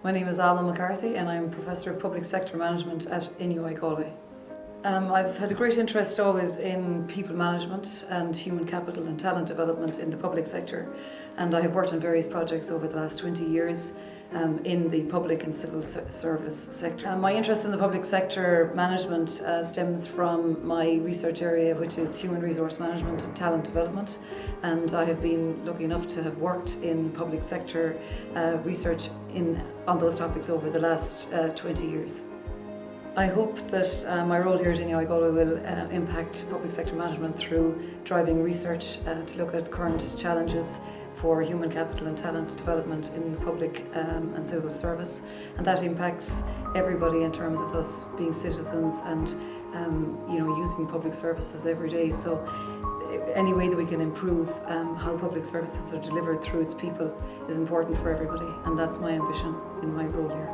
My name is Alma McCarthy and I'm Professor of Public Sector Management at NUI Galway. I've had a great interest always in people management and human capital and talent development in the public sector, and I have worked on various projects over the last 20 years in the public and civil service sector. My interest in the public sector management stems from my research area, which is human resource management and talent development, and I have been lucky enough to have worked in public sector research on those topics over the last 20 years. I hope that my role here at NUI Galway will impact public sector management through driving research to look at current challenges for human capital and talent development in the public and civil service, and that impacts everybody in terms of us being citizens and using public services every day. So any way that we can improve how public services are delivered through its people is important for everybody, and that's my ambition in my role here.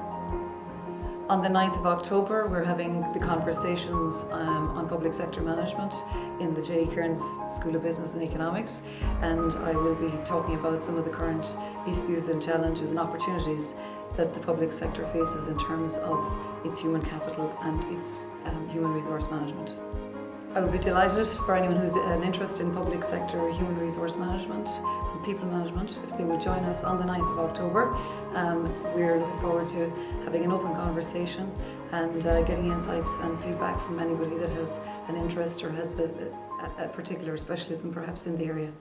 On the 9th of October, we're having the conversations on public sector management in the Cairnes School of Business and Economics, and I will be talking about some of the current issues and challenges and opportunities that the public sector faces in terms of its human capital and its human resource management. I would be delighted for anyone who's an interest in public sector human resource management and people management if they would join us on the 9th of October. We're looking forward to having an open conversation and getting insights and feedback from anybody that has an interest or has a particular specialism perhaps in the area.